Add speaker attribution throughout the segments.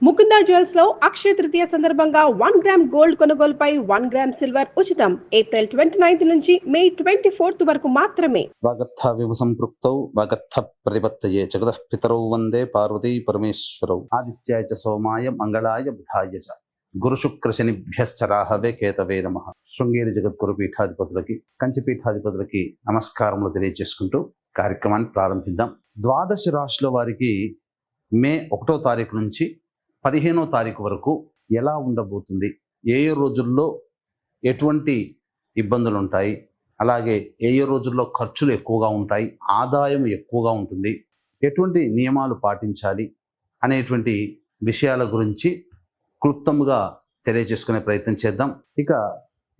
Speaker 1: Mukunda jewels లో అక్షయ తృతీయ సందర్భంగా 1 gram gold కొనుగోలుపై 1 గ్రామ్ సిల్వర్ ఉచితం. ఏప్రిల్ 29 నుంచి మే 24 వరకు మాత్రమే.
Speaker 2: వాగర్థావివ సంపృక్తౌ వాగర్థ ప్రతిపత్తయే జగతః పితరౌ వందే పార్వతీ పరమేశ్వరౌ. ఆదిత్యాయ చ సోమాయ మంగళాయ బుధాయ చ గురు శుక్ర శనిభ్యశ్చ రాహవే కేతవే నమః. శృంగేరి జగద్గురు పీఠాధిపతులకి, కంచి పీఠాధిపతులకి నమస్కారములు తెలియజేసుకుంటూ కార్యక్రమాన్ని ప్రారంభిద్దాం. ద్వాదశ రాశుల వారికి మే 1వ తారీఖు నుంచి 15వ తారీఖు వరకు ఎలా ఉండబోతుంది, ఏ ఏ రోజుల్లో ఎటువంటి ఇబ్బందులు ఉంటాయి, అలాగే ఏ ఏ రోజుల్లో ఖర్చులు ఎక్కువగా ఉంటాయి, ఆదాయం ఎక్కువగా ఉంటుంది, ఎటువంటి నియమాలు పాటించాలి అనేటువంటి విషయాల గురించి క్లుప్తంగా తెలియజేసుకునే ప్రయత్నం చేద్దాం. ఇక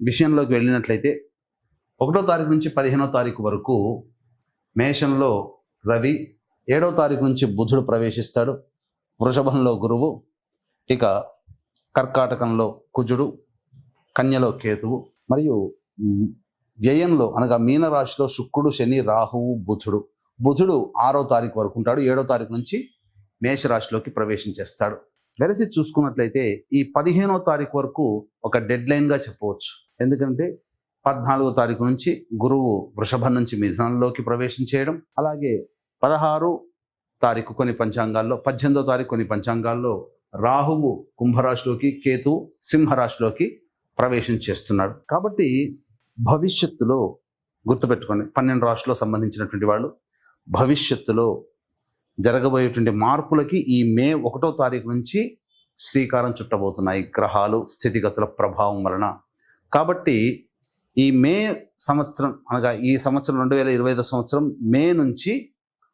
Speaker 2: విషయంలోకి వెళ్ళినట్లయితే 1వ తారీఖు నుంచి 15వ తారీఖు వరకు మేషంలో రవి, 7వ తారీఖు నుంచి బుధుడు ప్రవేశిస్తాడు, వృషభంలో గురువు, ఇక కర్కాటకంలో కుజుడు, కన్యలో కేతువు, మరియు వ్యయంలో అనగా మీనరాశిలో శుక్రుడు, శని, రాహువు, బుధుడు. బుధుడు 6వ తారీఖు వరకు ఉంటాడు, 7వ తారీఖు నుంచి మేషరాశిలోకి ప్రవేశించేస్తాడు. వెరసి చూసుకున్నట్లయితే ఈ 15వ తారీఖు వరకు ఒక డెడ్ లైన్గా చెప్పవచ్చు. ఎందుకంటే 14వ తారీఖు నుంచి గురువు వృషభం నుంచి మిథునంలోకి ప్రవేశం చేయడం, అలాగే 16వ తారీఖు కొన్ని పంచాంగాల్లో, 18వ తారీఖు కొన్ని పంచాంగాల్లో రాహువు కుంభరాశిలోకి, కేతువు సింహరాశిలోకి ప్రవేశం చేస్తున్నాడు. కాబట్టి భవిష్యత్తులో గుర్తుపెట్టుకోండి, 12 రాశులకు సంబంధించినటువంటి వాళ్ళు భవిష్యత్తులో జరగబోయేటువంటి మార్పులకి ఈ మే 1వ తారీఖు నుంచి శ్రీకారం చుట్టబోతున్నాయి గ్రహాలు స్థితిగతుల ప్రభావం వలన. కాబట్టి ఈ మే సంవత్సరం అనగా ఈ సంవత్సరం 2025 సంవత్సరం మే నుంచి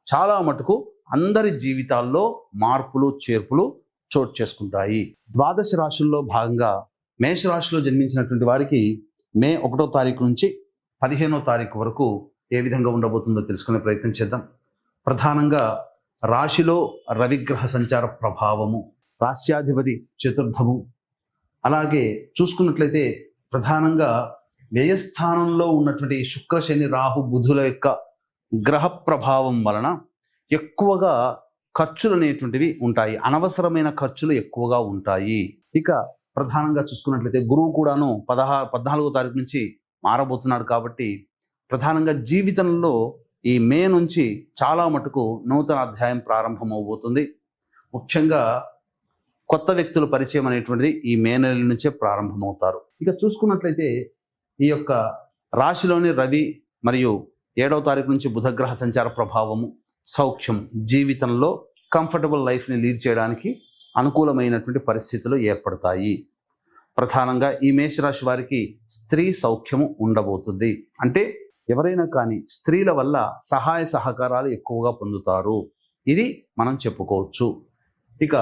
Speaker 2: చాలా మటుకు అందరి జీవితాల్లో మార్పులు చేర్పులు చోటు చేసుకుంటాయి. ద్వాదశ రాశుల్లో భాగంగా మేషరాశిలో జన్మించినటువంటి వారికి మే 1వ తారీఖు నుంచి 15వ తారీఖు వరకు ఏ విధంగా ఉండబోతుందో తెలుసుకునే ప్రయత్నం చేద్దాం. ప్రధానంగా రాశిలో రవిగ్రహ సంచార ప్రభావము, రాశ్యాధిపతి చతుర్థము, అలాగే చూసుకున్నట్లయితే ప్రధానంగా వ్యయస్థానంలో ఉన్నటువంటి శుక్ర, శని, రాహు, బుధుల యొక్క గ్రహ ప్రభావం వలన ఎక్కువగా ఖర్చులు అనేటువంటివి ఉంటాయి, అనవసరమైన ఖర్చులు ఎక్కువగా ఉంటాయి. ఇక ప్రధానంగా చూసుకున్నట్లయితే గురువు కూడాను 14వ తారీఖు నుంచి మారబోతున్నాడు. కాబట్టి ప్రధానంగా జీవితంలో ఈ మే నుంచి చాలా మటుకు నూతన అధ్యాయం ప్రారంభమవబోతుంది. ముఖ్యంగా కొత్త వ్యక్తుల పరిచయం అనేటువంటిది ఈ మే నెల నుంచే ప్రారంభమవుతారు. ఇక చూసుకున్నట్లయితే ఈ యొక్క రాశిలోని రవి మరియు 7వ తారీఖు నుంచి బుధగ్రహ సంచార ప్రభావము, సౌఖ్యం, జీవితంలో కంఫర్టబుల్ లైఫ్ని లీడ్ చేయడానికి అనుకూలమైనటువంటి పరిస్థితులు ఏర్పడతాయి. ప్రధానంగా ఈ మేషరాశి వారికి స్త్రీ సౌఖ్యము ఉండబోతుంది. అంటే ఎవరైనా కానీ స్త్రీల వల్ల సహాయ సహకారాలు ఎక్కువగా పొందుతారు, ఇది మనం చెప్పుకోవచ్చు. ఇక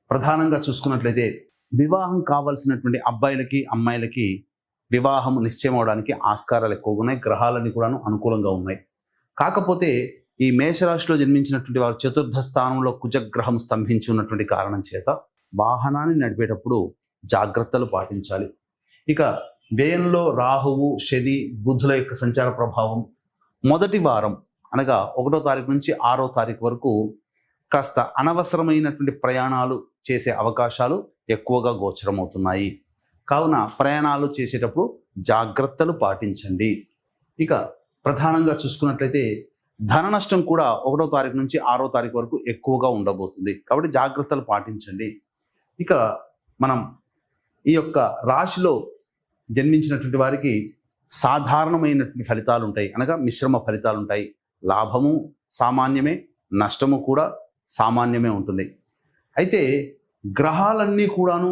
Speaker 2: ప్రధానంగా చూసుకున్నట్లయితే వివాహం కావాల్సినటువంటి అబ్బాయిలకి అమ్మాయిలకి వివాహం నిశ్చయం అవడానికి ఆస్కారాలు ఎక్కువగా ఉన్నాయి, గ్రహాలన్నీ కూడాను అనుకూలంగా ఉన్నాయి. కాకపోతే ఈ మేషరాశిలో జన్మించినటువంటి వారు చతుర్థ స్థానంలో కుజగ్రహం స్తంభించి ఉన్నటువంటి కారణం చేత వాహనాన్ని నడిపేటప్పుడు జాగ్రత్తలు పాటించాలి. ఇక వ్యయంలో రాహువు, శని, బుధుల యొక్క సంచార ప్రభావం మొదటి వారం అనగా 1వ తారీఖు నుంచి 6వ తారీఖు వరకు కాస్త అనవసరమైనటువంటి ప్రయాణాలు చేసే అవకాశాలు ఎక్కువగా గోచరమవుతున్నాయి. కావున ప్రయాణాలు చేసేటప్పుడు జాగ్రత్తలు పాటించండి. ఇక ప్రధానంగా చూసుకున్నట్లయితే ధన నష్టం కూడా 1వ తారీఖు నుంచి 6వ తారీఖు వరకు ఎక్కువగా ఉండబోతుంది. కాబట్టి జాగ్రత్తలు పాటించండి. ఇక మనం ఈ యొక్క రాశిలో జన్మించినటువంటి వారికి సాధారణమైనటువంటి ఫలితాలు ఉంటాయి, అనగా మిశ్రమ ఫలితాలు ఉంటాయి. లాభము సామాన్యమే, నష్టము కూడా సామాన్యమే ఉంటుంది. అయితే గ్రహాలన్నీ కూడాను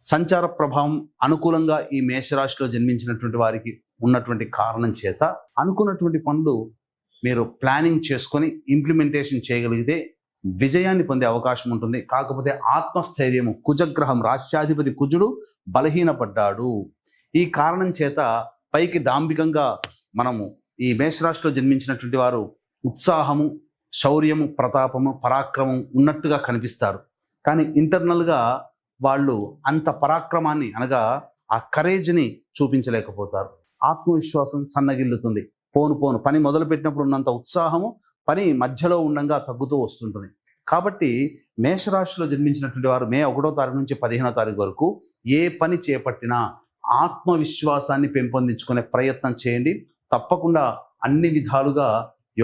Speaker 2: సంచార ప్రభావం అనుకూలంగా ఈ మేషరాశిలో జన్మించినటువంటి వారికి ఉన్నటువంటి కారణం చేత అనుకున్నటువంటి పనులు మీరు ప్లానింగ్ చేసుకొని ఇంప్లిమెంటేషన్ చేయగలిగితే విజయాన్ని పొందే అవకాశం ఉంటుంది. కాకపోతే ఆత్మస్థైర్యము, కుజగ్రహం రాశ్యాధిపతి కుజుడు బలహీనపడ్డాడు. ఈ కారణం చేత పైకి డాంబికంగా మనము ఈ మేషరాశిలో జన్మించినటువంటి వారు ఉత్సాహము, శౌర్యము, ప్రతాపము, పరాక్రమం ఉన్నట్టుగా కనిపిస్తారు. కానీ ఇంటర్నల్గా వాళ్ళు అంత పరాక్రమాన్ని అనగా ఆ కరేజ్ని చూపించలేకపోతారు. ఆత్మవిశ్వాసం సన్నగిల్లుతుంది. పోను పని మొదలుపెట్టినప్పుడు ఉన్నంత ఉత్సాహము పని మధ్యలో ఉండంగా తగ్గుతూ వస్తుంటుంది. కాబట్టి మేషరాశిలో జన్మించినటువంటి వారు మే 1వ తారీఖు నుంచి 15వ తారీఖు వరకు ఏ పని చేపట్టినా ఆత్మవిశ్వాసాన్ని పెంపొందించుకునే ప్రయత్నం చేయండి. తప్పకుండా అన్ని విధాలుగా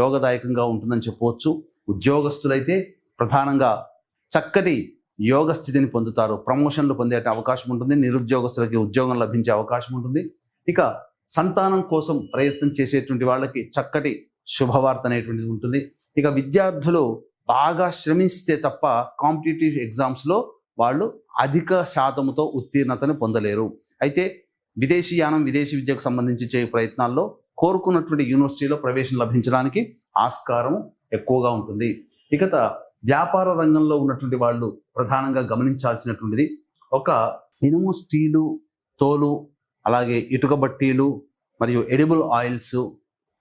Speaker 2: యోగదాయకంగా ఉంటుందని చెప్పవచ్చు. ఉద్యోగస్తులైతే ప్రధానంగా చక్కటి యోగ స్థితిని పొందుతారు. ప్రమోషన్లు పొందే అవకాశం ఉంటుంది. నిరుద్యోగస్తులకి ఉద్యోగం లభించే అవకాశం ఉంటుంది. ఇక సంతానం కోసం ప్రయత్నం చేసేటువంటి వాళ్ళకి చక్కటి శుభవార్త అనేటువంటిది ఉంటుంది. ఇక విద్యార్థులు బాగా శ్రమిస్తే తప్ప కాంపిటేటివ్ ఎగ్జామ్స్లో వాళ్ళు అధిక శాతంతో ఉత్తీర్ణతను పొందలేరు. అయితే విదేశీయానం, విదేశీ విద్యకు సంబంధించి చేయే ప్రయత్నాల్లో కోరుకున్నటువంటి యూనివర్సిటీలో ప్రవేశం లభించడానికి ఆస్కారం ఎక్కువగా ఉంటుంది. ఇక వ్యాపార రంగంలో ఉన్నటువంటి వాళ్ళు ప్రధానంగా గమనించాల్సినటువంటిది, ఒక ఇనుము, స్టీలు, తోలు, అలాగే ఇటుక బట్టీలు మరియు ఎడిబుల్ ఆయిల్స్,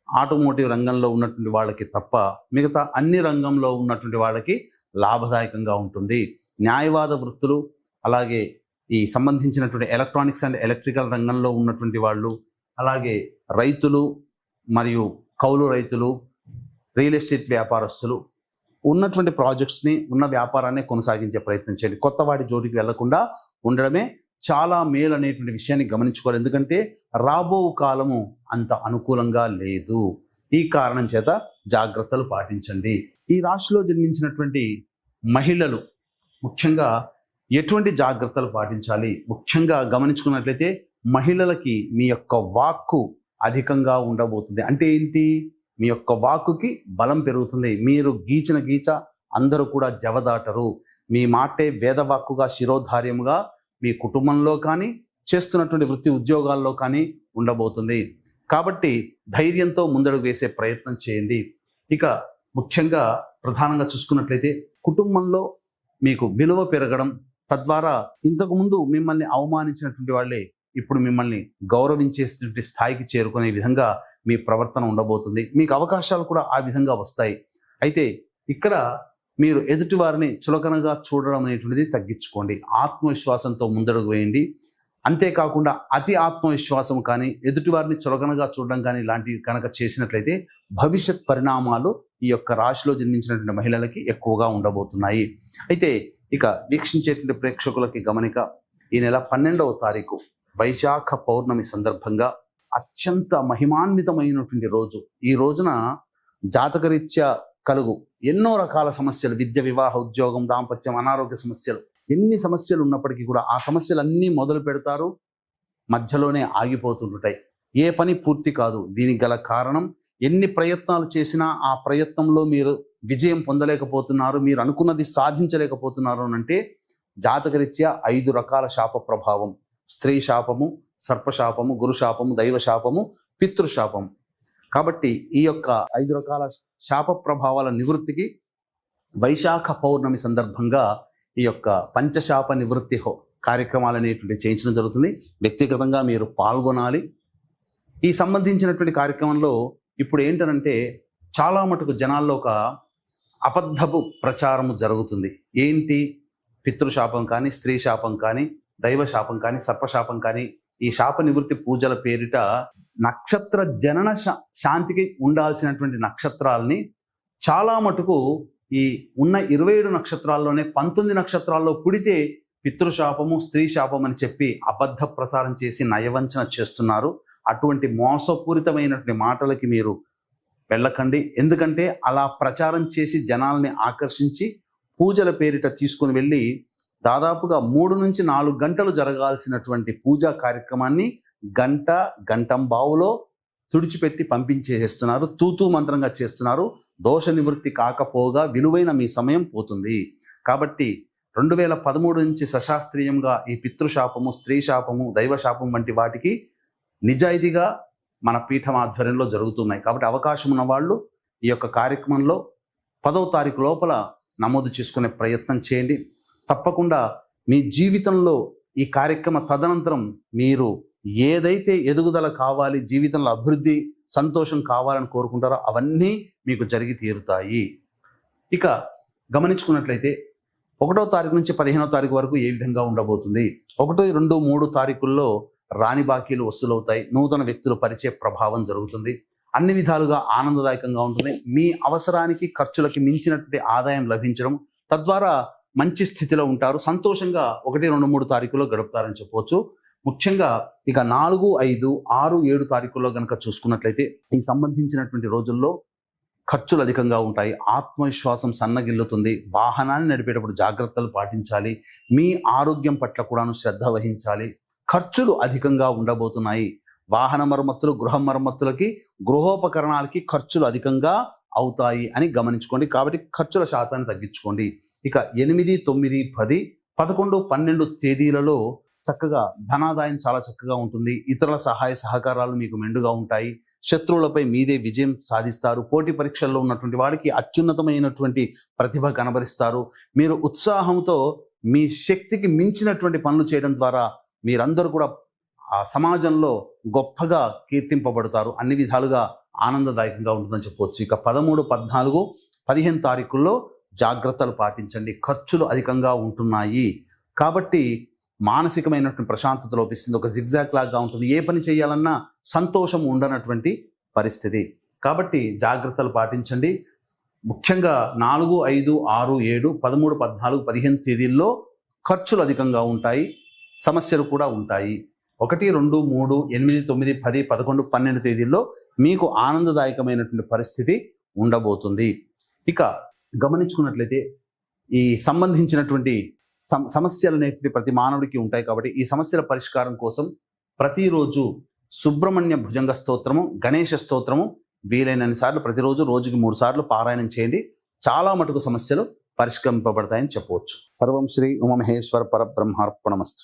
Speaker 2: ఆటోమోటివ్ రంగంలో ఉన్నటువంటి వాళ్ళకి తప్ప మిగతా అన్ని రంగంలో ఉన్నటువంటి వాళ్ళకి లాభదాయకంగా ఉంటుంది. న్యాయవాద వృత్తులు, అలాగే ఈ సంబంధించినటువంటి ఎలక్ట్రానిక్స్ అండ్ ఎలక్ట్రికల్ రంగంలో ఉన్నటువంటి వాళ్ళు, అలాగే రైతులు మరియు కౌలు రైతులు, రియల్ ఎస్టేట్ వ్యాపారస్తులు ఉన్నటువంటి ప్రాజెక్ట్స్ని, ఉన్న వ్యాపారాన్ని కొనసాగించే ప్రయత్నం చేయండి. కొత్త వాటి జోలికి వెళ్లకుండా ఉండడమే చాలా మేలు అనేటువంటి విషయాన్ని గమనించుకోవాలి. ఎందుకంటే రాబో కాలము అంత అనుకూలంగా లేదు. ఈ కారణం చేత జాగ్రత్తలు పాటించండి. ఈ రాశిలో జన్మించినటువంటి మహిళలు ముఖ్యంగా ఎటువంటి జాగ్రత్తలు పాటించాలి? ముఖ్యంగా గమనించుకున్నట్లయితే మహిళలకి మీ యొక్క వాక్కు అధికంగా ఉండబోతుంది. అంటే ఏంటి? మీ యొక్క వాక్కుకి బలం పెరుగుతుంది. మీరు గీచిన గీచ అందరూ కూడా జవదాటరు. మీ మాటే వేదవాక్కుగా, శిరోధార్యముగా మీ కుటుంబంలో కానీ, చేస్తున్నటువంటి వృత్తి ఉద్యోగాల్లో కానీ ఉండబోతుంది. కాబట్టి ధైర్యంతో ముందడుగు వేసే ప్రయత్నం చేయండి. ఇక ముఖ్యంగా ప్రధానంగా చూసుకున్నట్లయితే కుటుంబంలో మీకు విలువ పెరగడం, తద్వారా ఇంతకుముందు మిమ్మల్ని అవమానించినటువంటి వాళ్ళే ఇప్పుడు మిమ్మల్ని గౌరవించేటువంటి స్థాయికి చేరుకునే విధంగా మీ ప్రవర్తన ఉండబోతుంది. మీకు అవకాశాలు కూడా ఆ విధంగా వస్తాయి. అయితే ఇక్కడ మీరు ఎదుటి వారిని చులకనగా చూడడం అనేటువంటిది తగ్గించుకోండి. ఆత్మవిశ్వాసంతో ముందడుగు వేయండి. అంతేకాకుండా అతి ఆత్మవిశ్వాసం కానీ, ఎదుటి వారిని చులకనగా చూడడం కానీ ఇలాంటివి కనుక చేసినట్లయితే భవిష్యత్ పరిణామాలు ఈ యొక్క రాశిలో జన్మించినటువంటి మహిళలకి ఎక్కువగా ఉండబోతున్నాయి. అయితే ఇక వీక్షించేటువంటి ప్రేక్షకులకి గమనిక, ఈ నెల 12వ తారీఖు వైశాఖ పౌర్ణమి సందర్భంగా అత్యంత మహిమాన్వితమైనటువంటి రోజు. ఈ రోజున జాతకరీత్యా కలుగు ఎన్నో రకాల సమస్యలు, విద్య, వివాహ, ఉద్యోగం, దాంపత్యం, అనారోగ్య సమస్యలు, ఎన్ని సమస్యలు ఉన్నప్పటికీ కూడా ఆ సమస్యలన్నీ మొదలు పెడతారు, మధ్యలోనే ఆగిపోతుంటాయి. ఏ పని పూర్తి కాదు. దీనికి గల కారణం, ఎన్ని ప్రయత్నాలు చేసినా ఆ ప్రయత్నంలో మీరు విజయం పొందలేకపోతున్నారు, మీరు అనుకున్నది సాధించలేకపోతున్నారు అంటే జాతకరీత్యా 5 రకాల శాప ప్రభావం: స్త్రీ శాపము, సర్పశాపము, గురుశాపము, దైవశాపము, పితృశాపం. కాబట్టి ఈ యొక్క 5 రకాల శాప ప్రభావాల నివృత్తికి వైశాఖ పౌర్ణమి సందర్భంగా ఈ యొక్క పంచశాప నివృత్తి కార్యక్రమాలు అనేటువంటి చేయించడం జరుగుతుంది. వ్యక్తిగతంగా మీరు పాల్గొనాలి. ఈ సంబంధించినటువంటి కార్యక్రమంలో ఇప్పుడు ఏంటంటే చాలా మటుకు జనాల్లో ఒక అబద్ధపు ప్రచారము జరుగుతుంది. ఏంటి? పితృశాపం కానీ, స్త్రీ శాపం కానీ, దైవశాపం కానీ, సర్పశాపం కానీ, ఈ శాప నివృత్తి పూజల పేరిట నక్షత్ర జనన శాంతికి ఉండాల్సినటువంటి నక్షత్రాలని చాలా మటుకు ఈ ఉన్న 27 నక్షత్రాల్లోనే 19 నక్షత్రాల్లో పుడితే పితృశాపము, స్త్రీ శాపం అని చెప్పి అబద్ధ ప్రచారం చేసి నయవంచన చేస్తున్నారు. అటువంటి మోసపూరితమైనటువంటి మాటలకి మీరు వెళ్ళకండి. ఎందుకంటే అలా ప్రచారం చేసి జనాల్ని ఆకర్షించి పూజల పేరిట తీసుకుని వెళ్ళి దాదాపుగా 3 నుంచి 4 గంటలు జరగాల్సినటువంటి పూజా కార్యక్రమాన్ని గంటంబావులో తుడిచిపెట్టి పంపించేస్తున్నారు. తూతూ మంత్రంగా చేస్తున్నారు. దోష నివృత్తి కాకపోగా విలువైన మీ సమయం పోతుంది. కాబట్టి 2013 నుంచి సశాస్త్రీయంగా ఈ పితృశాపము, స్త్రీ శాపము, దైవశాపం వంటి వాటికి నిజాయితీగా మన పీఠం ఆధ్వర్యంలో జరుగుతున్నాయి. కాబట్టి అవకాశం ఉన్న వాళ్ళు ఈ యొక్క కార్యక్రమంలో 10వ తారీఖు లోపల నమోదు చేసుకునే ప్రయత్నం చేయండి. తప్పకుండా మీ జీవితంలో ఈ కార్యక్రమ తదనంతరం మీరు ఏదైతే ఎదుగుదల కావాలి, జీవితంలో అభివృద్ధి, సంతోషం కావాలని కోరుకుంటారో అవన్నీ మీకు జరిగి తీరుతాయి. ఇక గమనించుకున్నట్లయితే 1వ తారీఖు నుంచి 15వ తారీఖు వరకు ఏ విధంగా ఉండబోతుంది? 1, 2, 3 తారీఖుల్లో రాని బాకీలు వసూలవుతాయి. నూతన వ్యక్తుల పరిచయ ప్రభావం జరుగుతుంది. అన్ని విధాలుగా ఆనందదాయకంగా ఉంటుంది. మీ అవసరానికి, ఖర్చులకి మించినటువంటి ఆదాయం లభించడం, తద్వారా మంచి స్థితిలో ఉంటారు. సంతోషంగా 1, 2, 3 తారీఖులో గడుపుతారని చెప్పవచ్చు. ముఖ్యంగా ఇక 4, 5, 6, 7 తారీఖుల్లో కనుక చూసుకున్నట్లయితే ఈ సంబంధించినటువంటి రోజుల్లో ఖర్చులు అధికంగా ఉంటాయి. ఆత్మవిశ్వాసం సన్నగిల్లుతుంది. వాహనాన్ని నడిపేటప్పుడు జాగ్రత్తలు పాటించాలి. మీ ఆరోగ్యం పట్ల కూడాను శ్రద్ధ వహించాలి. ఖర్చులు అధికంగా ఉండబోతున్నాయి. వాహన మరమ్మతులు, గృహ మరమ్మతులకి, గృహోపకరణాలకి ఖర్చులు అధికంగా అవుతాయి అని గమనించుకోండి. కాబట్టి ఖర్చుల శాతాన్ని తగ్గించుకోండి. ఇక 8, 9, 10, 11, 12 తేదీలలో చక్కగా ధనాదాయం చాలా చక్కగా ఉంటుంది. ఇతరుల సహాయ సహకారాలు మీకు మెండుగా ఉంటాయి. శత్రువులపై మీదే విజయం సాధిస్తారు. పోటీ పరీక్షల్లో ఉన్నటువంటి వాడికి అత్యున్నతమైనటువంటి ప్రతిభ కనబరిస్తారు. మీరు ఉత్సాహంతో మీ శక్తికి మించినటువంటి పనులు చేయడం ద్వారా మీరందరూ కూడా ఆ సమాజంలో గొప్పగా కీర్తింపబడతారు. అన్ని విధాలుగా ఆనందదాయకంగా ఉంటుందని చెప్పవచ్చు. ఇక 13, 14, 15 తారీఖుల్లో జాగ్రత్తలు పాటించండి. ఖర్చులు అధికంగా ఉంటున్నాయి కాబట్టి మానసికమైనటువంటి ప్రశాంతత లోపిస్తుంది. ఒక జిగ్జాగ్ లాగా ఉంటుంది. ఏ పని చేయాలన్నా సంతోషం ఉండనటువంటి పరిస్థితి. కాబట్టి జాగ్రత్తలు పాటించండి. ముఖ్యంగా 4, 5, 6, 7, 13, 14, 15 తేదీల్లో ఖర్చులు అధికంగా ఉంటాయి. సమస్యలు కూడా ఉంటాయి. 1, 2, 3, 8, 9, 10, 11, 12 తేదీల్లో మీకు ఆనందదాయకమైనటువంటి పరిస్థితి ఉండబోతుంది. ఇక గమనించుకున్నట్లయితే ఈ సంబంధించినటువంటి సమస్యలు అనేటువంటి ప్రతి మానవుడికి ఉంటాయి. కాబట్టి ఈ సమస్యల పరిష్కారం కోసం ప్రతిరోజు సుబ్రహ్మణ్య భుజంగ స్తోత్రము, గణేష స్తోత్రము వీలైనన్ని సార్లు ప్రతిరోజు రోజుకి 3 సార్లు పారాయణం చేయండి. చాలా మటుకు సమస్యలు పరిష్కరింపబడతాయని చెప్పవచ్చు. సర్వం శ్రీ ఉమామహేశ్వర పరబ్రహ్మార్పణమస్తు.